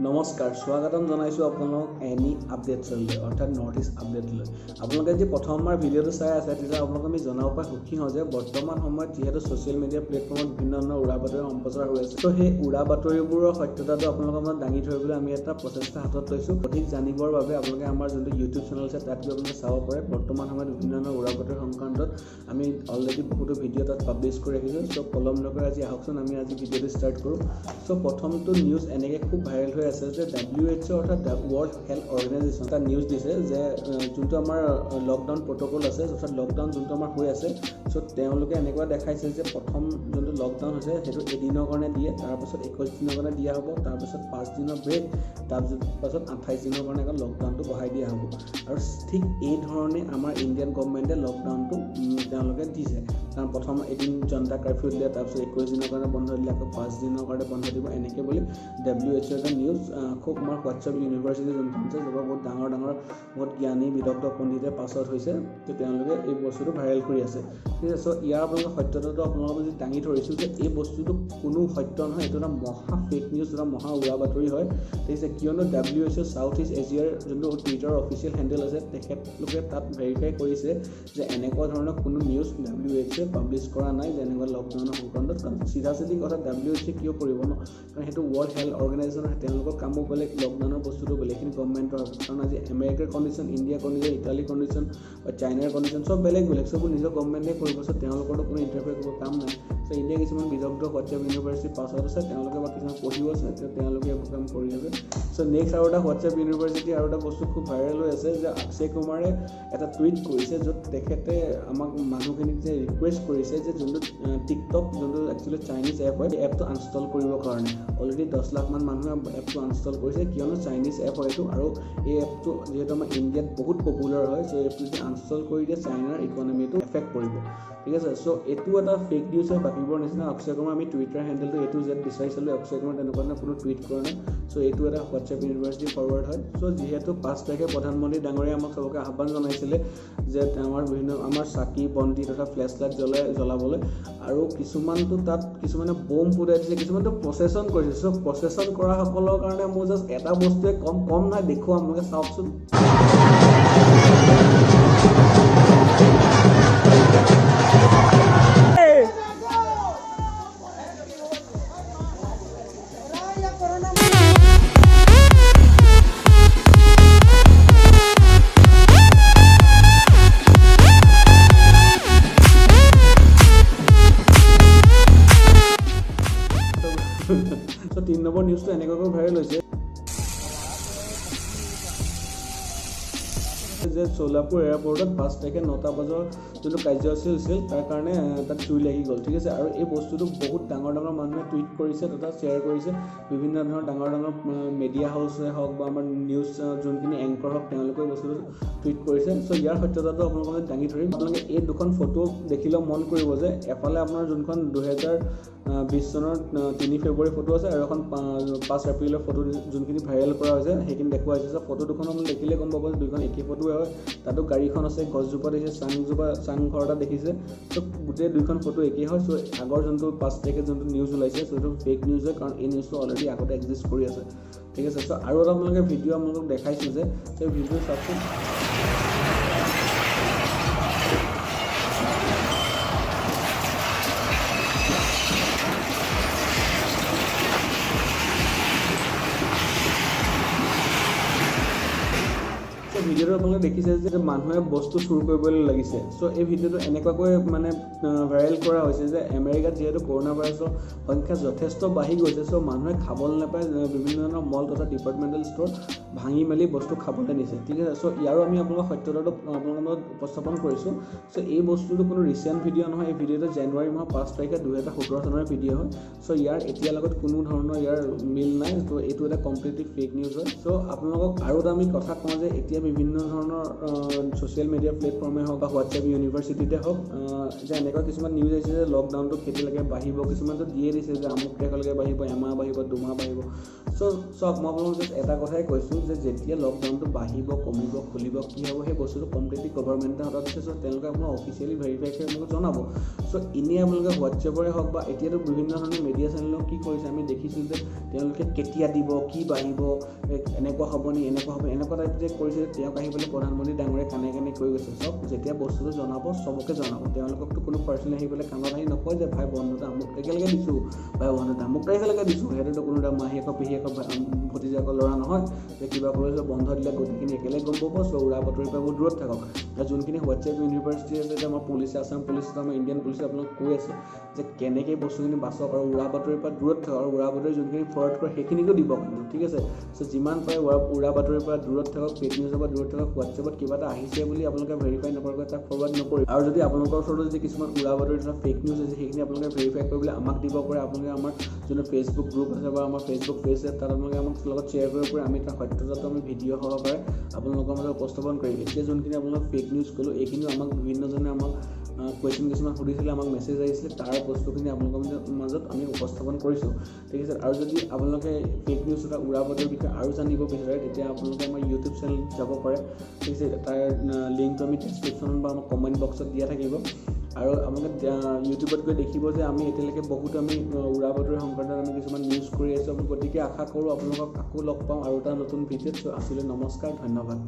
নমস্কাৰ স্বাগতম জনাইছোঁ আপোনালোকক এনি আপডেটছলৈ অৰ্থাৎ নৰ্থ ইষ্ট আপডেটলৈ। আপোনালোকে যদি প্ৰথমবাৰ ভিডিঅ'টো চাই আছে তেতিয়া আপোনালোকক আমি জনাব পৰা সুখী হওঁ যে বৰ্তমান সময়ত যিহেতু ছ'চিয়েল মিডিয়া প্লেটফৰ্মত বিভিন্ন ধৰণৰ উৰা বাতৰি সম্প্ৰচাৰ হৈ আছে, ত' সেই উৰা বাতৰিবোৰৰ সত্যতাটো আপোনালোকৰ মনত দাঙি ধৰিবলৈ আমি এটা প্ৰচেষ্টা হাতত লৈছোঁ। অধিক জানিবৰ বাবে আপোনালোকে আমাৰ যোনটো ইউটিউব চেনেল আছে তাত গৈ আপোনালোকে চাব পাৰে। বৰ্তমান সময়ত বিভিন্ন ধৰণৰ উৰা বাতৰি সংক্ৰান্তত আমি অলৰেডি বহুতো ভিডিঅ' তাত পাব্লিছ কৰি ৰাখিছোঁ। চ' পলম নকৰি আজি আহকচোন আমি আজি ভিডিঅ'টো ষ্টাৰ্ট কৰোঁ। চ' প্ৰথমটো নিউজ এনেকৈ খুব ভাইৰেল হৈ আছে যে WHO অৰ্থাৎ ৱৰ্ল্ড হেল্থ অৰ্গেনাইজেশ্যন এটা নিউজ দিছে যে যোনটো আমাৰ লকডাউন প্ৰট'কল আছে অৰ্থাৎ লকডাউন যোনটো আমাৰ হৈ আছে, চ' তেওঁলোকে এনেকুৱা দেখাইছে যে প্ৰথম যোনটো লকডাউন হৈছে সেইটো এদিনৰ কাৰণে দিয়ে, তাৰপাছত 21 দিনৰ কাৰণে দিয়া হ'ব, তাৰপাছত 5 দিনৰ ব্ৰেক, তাৰপাছত 28 দিনৰ কাৰণে আকৌ লকডাউনটো বঢ়াই দিয়া হ'ব। আৰু ঠিক এই ধৰণে আমাৰ ইণ্ডিয়ান গভৰ্ণমেণ্টে লকডাউনটো তেওঁলোকে দিছে। কাৰণ প্ৰথম এদিন জনতা কাৰ্ফিউ দিলে, তাৰপিছত 21 দিনৰ কাৰণে বন্ধ দিলে, আকৌ 5 দিনৰ কাৰণে বন্ধ দিব, এনেকৈ বুলি WHO এটা নিউজ খুব আমাৰ হোৱাটছআপ ইউনিভাৰ্চিটি যোনখন আছে য'ৰ বহুত ডাঙৰ বহুত জ্ঞানী বিদগ্ধ পণ্ডিতে পাছত হৈছে, যে তেওঁলোকে এই বস্তুটো ভাইৰেল কৰি আছে। ঠিক আছে, চ' ইয়াৰ আপোনালোকে সত্যতাটো আপোনালোকক যদি দাঙি ধৰিছোঁ যে এই বস্তুটো কোনো সত্য নহয়, এইটো এটা মহা ফেক নিউজ, এটা মহা উৰা বাতৰি হয়। ঠিক আছে, কিয়নো WHO চাউথ ইষ্ট এছিয়াৰ যোনটো টুইটাৰৰ অফিচিয়েল হেণ্ডেল আছে তেখেতলোকে তাত ভেৰিফাই কৰিছে যে এনেকুৱা ধৰণৰ কোনো নিউজ WHO পাব্লিছ কৰা নাই যে এনেকুৱা লকডাউনৰ সংক্ৰান্তত। কাৰণ চিধা কথা WHO কিয় কৰিব ন, কাৰণ সেইটো ৱৰ্ল্ড হেল্থ অৰ্গেনাইজেশ্যন হয়, তেওঁলোকৰ কামো বেলেগ, লকডাউনৰ বস্তুটো বেলেগখিনি গভৰ্ণমেণ্টৰ হয়। কাৰণ আজি আমেৰিকাৰ কণ্ডিশ্যন, ইণ্ডিয়াৰ কণ্ডিশ্যন, ইটালীৰ কণ্ডিশ্যন বা চাইনাৰ কণ্ডিশ্যন চব বেলেগ চববোৰ নিজৰ গভৰ্ণমেণ্টে কৰিব, চ' তেওঁলোকৰতো কোনো ইণ্টাৰফেয়াৰ কৰিব কাম নাই। চ' ইণ্ডিয়া কিছুমান বিদগ্ধ হোৱাটছআপ ইউনিভাৰ্চিটিৰ পাছত আছে, তেওঁলোকে বা কিছুমান পঢ়িও আছে, তেওঁলোকে এইবোৰ কাম কৰি আছে। চ' নেক্সট আৰু এটা হোৱাটছআপ ইউনিভাৰ্চিটি আৰু এটা বস্তু খুব ভাইৰেল হৈ আছে যে অক্ষয় কুমাৰে এটা টুইট কৰিছে য'ত তেখেতে আমাক মানুহখিনিক যে ৰিকুৱেষ্ট কৰিছে যে যোনটো টিকটক যোনটো একচুৱেলি চাইনিজ এপ হয়, এই এপটো আনষ্টল কৰিবৰ কাৰণে। অলৰেডি 10 লাখ মান মানুহে এপটো আনষ্টল কৰিছে, কিয়নো চাইনিজ এপ হয় এইটো, আৰু এই এপটো যিহেতু আমাৰ ইণ্ডিয়াত বহুত পপুলাৰ হয়, চ' এপটো যদি আনষ্টল কৰি দিয়ে চাইনাৰ ইকনমিটো এফেক্ট কৰিব। ঠিক আছে, চ' এইটো এটা ফেক নিউজ হয় বাকীবোৰৰ নিচিনা। অক্ষয় কুমাৰ আমি টুইটাৰ হেণ্ডেলটো A to Z বিচাৰিছিলোঁ, অক্ষয় কুমাৰ তেনেকুৱা ধৰণৰ কোনো টুইট কৰা নাই। চ' এইটো এটা হোৱাটছএপ ইউনিভাৰ্চিটি ফৰৱাৰ্ড হয়। চ' যিহেতু 5 তাৰিখে প্ৰধানমন্ত্ৰী ডাঙৰীয়া আমাক চবকে আহ্বান জনাইছিলে যে আমাৰ চাকি বন্তি তথা ফ্লেছ লাইট জ্বলাবলৈ, আৰু কিছুমানটো তাত কিছুমানে বম ফুটাই দিছে, কিছুমানটো প্ৰচেছন কৰিছে। চ' প্ৰচেছন কৰাসকলৰ কাৰণে মোৰ জাষ্ট এটা বস্তুৱে কম নাই, দেখুৱাম, আপোনালোকে চাওকচোন। চ' 3 নম্বৰ নিউজটো এনেকুৱাকৈ ভাইৰেল হৈছে যে চোলাপুৰ এয়াৰপৰ্টত 5 তাৰিখে 9টা বজাৰ যোনটো কাৰ্যসূচী হৈছিল তাৰ কাৰণে তাত জুই লাগি গ'ল। ঠিক আছে, আৰু এই বস্তুটো বহুত ডাঙৰ মানুহে টুইট কৰিছে তথা শ্বেয়াৰ কৰিছে, বিভিন্ন ধৰণৰ ডাঙৰ মিডিয়া হাউচে হওক বা আমাৰ নিউজ যোনখিনি এংকৰ হওক তেওঁলোকে বস্তুটো টুইট কৰিছে। চ' ইয়াৰ সত্যতাটো আপোনালোকে দাঙি ধৰিম। আপোনালোকে এই দুখন ফটো দেখিলেও মন কৰিব যে এফালে আপোনাৰ যোনখন 2020 চনৰ 3 ফেব্ৰুৱাৰী ফটো আছে, আৰু এখন 5 এপ্ৰিলৰ ফটো যোনখিনি ভাইৰেল কৰা হৈছে সেইখিনি দেখুওৱা হৈছে। চ' ফটো দুখন আপুনি দেখিলে গম পাব যে দুইখন একেই ফটোৱে হয়। তাতো গাড়ীখন আছে, গছজোপা দেখিছে, চাংঘৰ এটা দেখিছে, চ' গোটেই দুইখন ফটো একেই হয়। চ' আগৰ যোনটো 5 তাৰিখে যোনটো নিউজ ওলাইছে সেইটো ফেক নিউজ হয়, কাৰণ এই নিউজটো অলৰেডি আগতে এক্সিষ্ট কৰি আছে। ঠিক আছে, চ' আৰু এটা আপোনালোকে ভিডিঅ' আপোনালোকক দেখাইছোঁ যে সেই ভিডিঅ' চাওকচোন। ভিডিঅ'টো আপোনালোকে দেখিছে যে মানুহে বস্তু চুৰ কৰিবলৈ লাগিছে। চ' এই ভিডিঅ'টো এনেকুৱাকৈ মানে ভাইৰেল কৰা হৈছে যে আমেৰিকাত যিহেতু কৰোণা ভাইৰাছৰ সংখ্যা যথেষ্ট বাঢ়ি গৈছে, চ' মানুহে খাবলৈ নাপায়, বিভিন্ন ধৰণৰ মল তথা ডিপাৰ্টমেণ্টেল ষ্ট'ৰ ভাঙি মেলি বস্তু খাবলৈ নিছে। ঠিক আছে, চ' ইয়াৰো আমি আপোনালোকৰ সত্যতাটো আপোনালোকৰ মাজত উপস্থাপন কৰিছোঁ। চ' এই বস্তুটো কোনো ৰিচেণ্ট ভিডিঅ' নহয়, এই ভিডিঅ'টো জানুৱাৰী মাহৰ 5 তাৰিখে 2017 চনৰ ভিডিঅ' হয়। চ' ইয়াৰ এতিয়াৰ লগত কোনো ধৰণৰ ইয়াৰ মিল নাই, চ' এইটো এটা কমপ্লিটলি ফেক নিউজ হয়। চ' আপোনালোকক আৰু এটা আমি কথা কওঁ যে এতিয়া বিভিন্ন ধৰণৰ ছ'চিয়েল মিডিয়া প্লেটফৰ্মে হওক বা হোৱাটছএপ ইউনিভাৰ্চিটিতে হওক যে এনেকুৱা কিছুমান নিউজ আহিছে যে লকডাউনটো কেতিয়ালৈকে বাঢ়িব, কিছুমানতো দিয়ে দিছে যে আমুক তাৰিখলৈকে বাঢ়িব, এমাহ বাঢ়িব, 2 মাহ বাঢ়িব। চাওক মই আপোনালোকক জাষ্ট এটা কথাই কৈছোঁ যে যেতিয়া লকডাউনটো বাঢ়িব, কমিব, খুলিব, কি হ'ব সেই বস্তুটো কমপ্লিটলি গভৰ্ণমেণ্টে হাতত দিছে। চ' তেওঁলোকে আপোনাক অফিচিয়েলি ভেৰিফাই কৰি আপোনালোকক জনাব। চ' এনেই আপোনালোকে হোৱাটছএপৰে হওক বা এতিয়াতো বিভিন্ন ধৰণৰ মিডিয়া চেনেলেও কি কৰিছে আমি দেখিছোঁ যে তেওঁলোকে কেতিয়া দিব, কি বাঢ়িব, এনেকুৱা হ'ব নি, এনেকুৱা হ'ব, এনেকুৱা টাইপ যে কৰিছে। তেওঁক আহি পেলাই প্ৰধানমন্ত্ৰী ডাঙৰীয়ে কানে কানে কৈ গৈছে চব যেতিয়া বস্তুটো জনাব চবকে জনাব। তেওঁলোককতো কোনো পাৰ্চনেলি আহি পেলাই কাণত আহি নকয় যে ভাই বন্ধুটা আমুক তাৰিখলৈকে দিছোঁ, ভাই বন্ধুটা আমুক তাৰিখলৈকে দিছোঁ। সিহঁতেতো কোনো এটা মাহীয়েকৰ পেহীয়েকৰ ভতিজাকৰ ল'ৰা নহয় যে কিবা কৰিছে বন্ধ দিলে গোটেইখিনি একেলগে গম পাব। চ' উৰা বাতৰিৰ পৰা বহুত দূৰত থাকক। যোনখিনি হোৱাটছএপ ইউনিভাৰ্চিটি আছে এতিয়া আমাৰ পুলিচে, আছাম পুলিচ, আমাৰ ইণ্ডিয়ান পুলিচে আপোনালোক কৈ আছে যে কেনেকৈ বস্তুখিনি বাচক আৰু উৰা বাতৰিৰ পৰা দূৰত থাকক। আৰু উৰা বাতৰি যোনখিনি ফৰৱাৰ্ড কৰে সেইখিনিকো দিব কিন্তু, ঠিক আছে। চ' যিমান পাৰে উৰা বাতৰিৰ পৰা দূৰত থাকক, ফেক নিউজৰ পৰা দূৰত থাকক। হোৱাটছএপত কিবা এটা আহিছে বুলি আপোনালোকে ভেৰিফাই নকৰাকৈ তাক ফৰৱাৰ্ড নকৰিব। আৰু যদি আপোনালোকৰ ওচৰতো যদি কিছুমান উৰা বাতৰি বা ফেক নিউজ আছে সেইখিনি আপোনালোকে ভেৰিফাই কৰিবলৈ আমাক দিব পাৰে। আপোনালোকে আমাৰ যোনটো ফেচবুক গ্ৰুপ আছে বা আমাৰ ফেচবুক পেজ আছে তাত আপোনালোকে আমাক লগত শ্বেয়াৰ কৰিব পাৰে। আমি তাৰ সত্যতাটো আমি ভিডিঅ' সহকাৰে আপোনালোকৰ মাজত উপস্থাপন কৰিম। এতিয়া যোনখিনি আপোনালোক ফেক নিউজ ক'লোঁ এইখিনিও আমাক বিভিন্নজনে আমাক কুৱেশ্যন কিছুমান সুধিছিলে, আমাক মেছেজ আহিছিলে, তাৰ বস্তুখিনি আপোনালোকৰ মাজত আমি উপস্থাপন কৰিছোঁ, ঠিক আছে। আৰু যদি আপোনালোকে ফেক নিউজ এটা উৰা বাতৰিৰ বিষয়ে আৰু জানিব বিচাৰে তেতিয়া আপোনালোকে আমাৰ ইউটিউব চেনেল যাব পাৰে, ঠিক আছে। তাৰ লিংকটো আমি ডেছক্ৰিপশ্যনত বা আমাৰ কমেণ্ট বক্সত দিয়া থাকিব। আৰু আপোনালোকে ইউটিউবত গৈ দেখিব যে আমি এতিয়ালৈকে বহুত আমি উৰা বাতৰি সংক্ৰান্তত আমি কিছুমান নিউজ কৰি আছোঁ। আমি গতিকে আশা কৰোঁ আপোনালোকক আকৌ লগ পাম আৰু এটা নতুন ভিডিঅ'ত। আছিলে নমস্কাৰ, ধন্যবাদ।